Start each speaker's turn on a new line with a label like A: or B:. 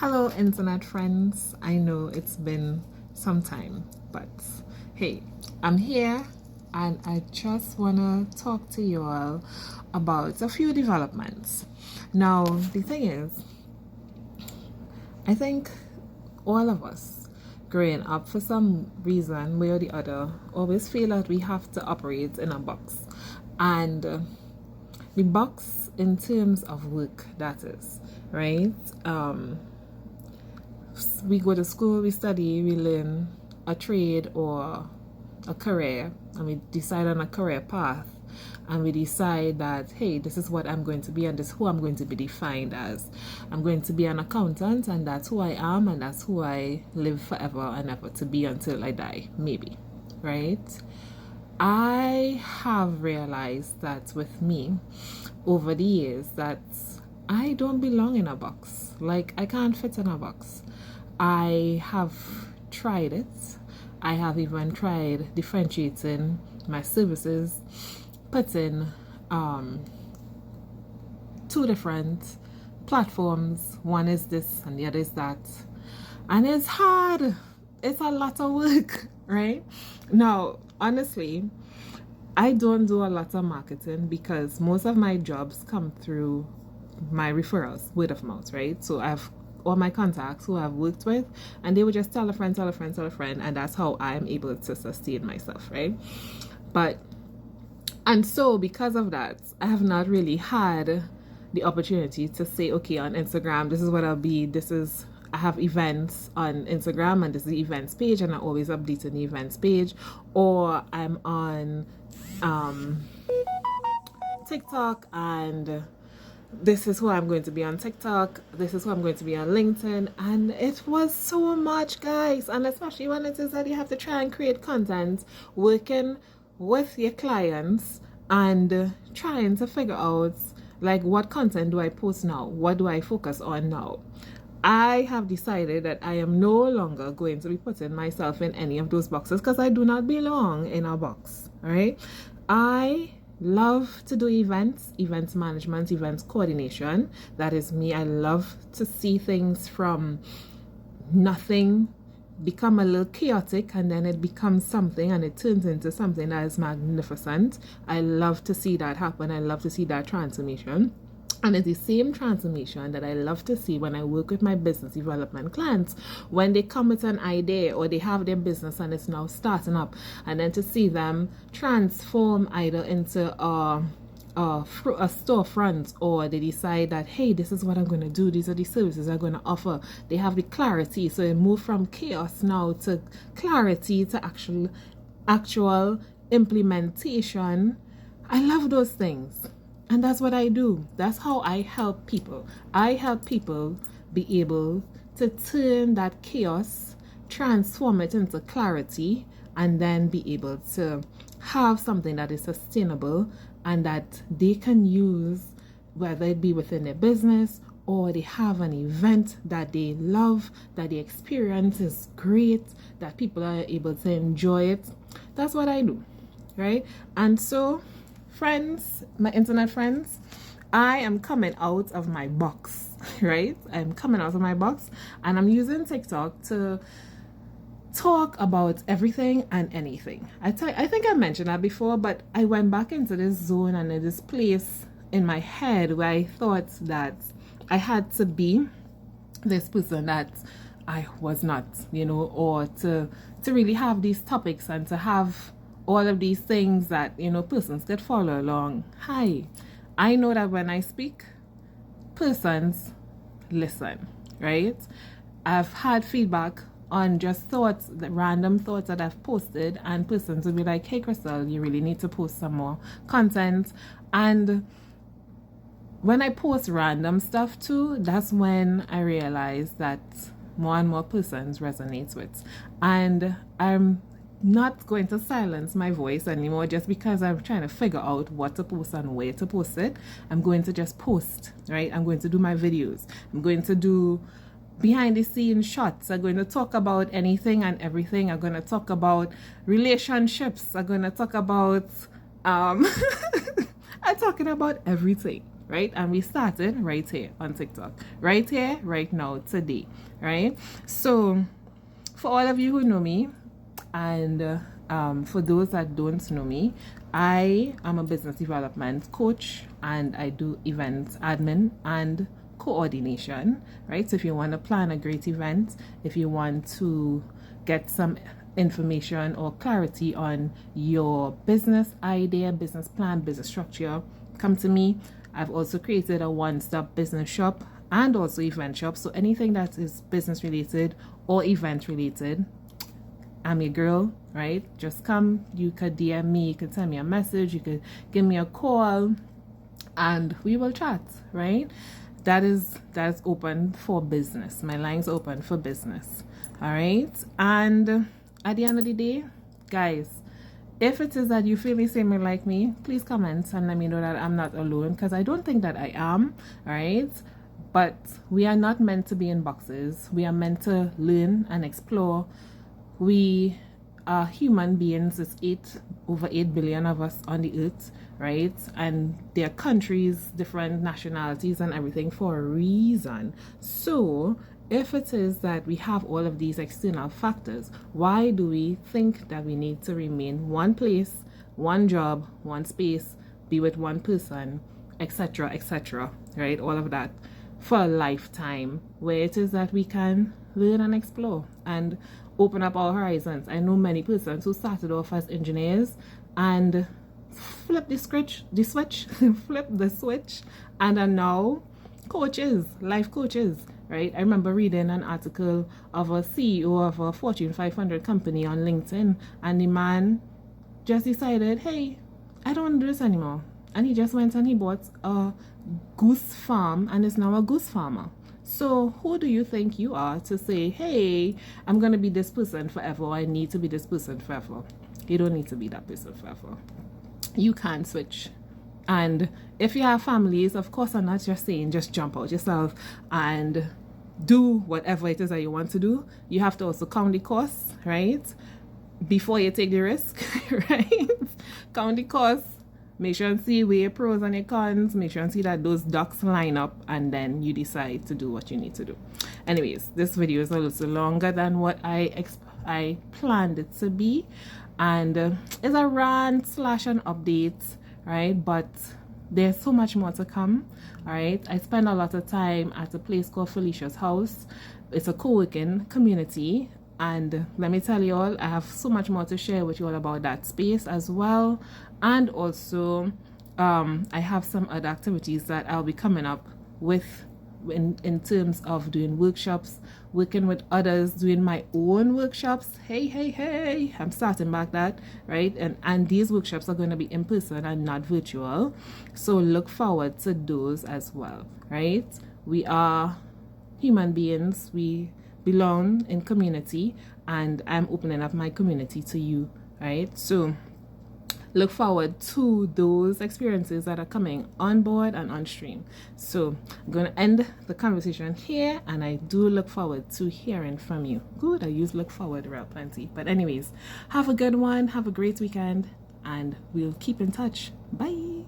A: Hello, internet friends. I know it's been some time, but hey, I'm here and I just want to talk to you all about a few developments. Now, the thing is, I think all of us growing up, for some reason, way or the other, always feel that we have to operate in a box. And the box, in terms of work, that is, right? We go to school, we study, we learn a trade or a career, and we decide on a career path, and we decide that, hey, this is what I'm going to be and this is who I'm going to be defined as. I'm going to be an accountant, and that's who I am, and that's who I live forever and ever to be until I die, maybe, right? I have realized that with me over the years that I don't belong in a box. Like, I can't fit in a box. I have tried it. I have even tried differentiating my services, putting two different platforms. One is this and the other is that. And it's hard. It's a lot of work, right? Now, honestly, I don't do a lot of marketing because most of my jobs come through my referrals, word of mouth, right? So I have all my contacts who I've worked with, and they would just tell a friend, and that's how I'm able to sustain myself, right? And so because of that, I have not really had the opportunity to say, okay, on Instagram, this is what I'll be, I have events on Instagram and this is the events page, and I always update on the events page, or I'm on TikTok, and this is who I'm going to be on TikTok, this is who I'm going to be on LinkedIn. And it was so much, guys, and especially when it is that you have to try and create content, working with your clients and trying to figure out, like, what content do I post now, what do I focus on now. I have decided that I am no longer going to be putting myself in any of those boxes because I do not belong in a box. All right, I love to do events management, events coordination. That is me. I love to see things from nothing become a little chaotic, and then it becomes something and it turns into something that is magnificent. I love to see that happen. I love to see that transformation. And it's the same transformation that I love to see when I work with my business development clients, when they come with an idea or they have their business and it's now starting up, and then to see them transform either into a storefront, or they decide that, hey, this is what I'm going to do, these are the services I'm going to offer. They have the clarity, so they move from chaos now to clarity to actual implementation. I love those things. And that's what I do. That's how I help people. I help people be able to turn that chaos, transform it into clarity, and then be able to have something that is sustainable and that they can use, whether it be within their business or they have an event that they love, that the experience is great, that people are able to enjoy it. That's what I do, right? And so, friends, my internet friends, I am coming out of my box, right? I'm coming out of my box, and I'm using TikTok to talk about everything and anything. I think I mentioned that before, but I went back into this zone and in this place in my head where I thought that I had to be this person that I was not, or to really have these topics and to have all of these things that, persons could follow along. Hi, I know that when I speak, persons listen, right? I've had feedback on just random thoughts that I've posted, and persons will be like, hey, Crystal, you really need to post some more content. And when I post random stuff too, that's when I realize that more and more persons resonates with. And I'm not going to silence my voice anymore just because I'm trying to figure out what to post and where to post it. I'm going to just post, right? I'm going to do my videos. I'm going to do behind the scenes shots. I'm going to talk about anything and everything. I'm going to talk about relationships. I'm going to talk about I'm talking about everything, right? And we started right here on TikTok, right here, right now, today, right? So for all of you who know me, and for those that don't know me, I am a business development coach, and I do events admin and coordination, right? So if you want to plan a great event, if you want to get some information or clarity on your business idea, business plan, business structure, come to me. I've also created a one-stop business shop and also event shop. So anything that is business related or event related, I'm your girl, right? Just come. You could DM me, you could send me a message, you could give me a call, and we will chat, right? That's open for business. My line's open for business. All right. And at the end of the day, guys, if it is that you feel the same way like me, please comment and let me know that I'm not alone, because I don't think that I am. All right. But we are not meant to be in boxes. We are meant to learn and explore. We are human beings. It's over 8 billion of us on the earth, right? And there are countries, different nationalities and everything for a reason. So if it is that we have all of these external factors, why do we think that we need to remain one place, one job, one space, be with one person, etc., right? All of that for a lifetime, where it is that we can learn and explore and open up our horizons. I know many persons who started off as engineers and flip the switch, flip the switch, and are now coaches, life coaches, right? I remember reading an article of a CEO of a Fortune 500 company on LinkedIn, and the man just decided, hey, I don't want to do this anymore. And he just went and he bought a goose farm and is now a goose farmer. So who do you think you are to say, hey, I'm going to be this person forever, or I need to be this person forever? You don't need to be that person forever. You can switch. And if you have families, of course, I'm not just saying just jump out yourself and do whatever it is that you want to do. You have to also count the costs, right? Before you take the risk, right? Count the costs. Make sure and see where your pros and your cons. Make sure and see that those ducks line up, and then you decide to do what you need to do. Anyways, this video is a little longer than what I planned it to be, and it's a rant / an update, right? But there's so much more to come. All right, I spend a lot of time at a place called Felicia's House. It's a co-working community, and let me tell you all, I have so much more to share with you all about that space as well. And also I have some other activities that I'll be coming up with in terms of doing workshops, working with others, doing my own workshops. Hey, I'm starting back that, right? And these workshops are going to be in person and not virtual, so look forward to those as well, right? We are human beings, we belong in community, and I'm opening up my community to you, right? So look forward to those experiences that are coming on board and on stream. So I'm going to end the conversation here, and I do look forward to hearing from you. Good, I use look forward real plenty. But anyways, have a good one, have a great weekend, and we'll keep in touch. Bye.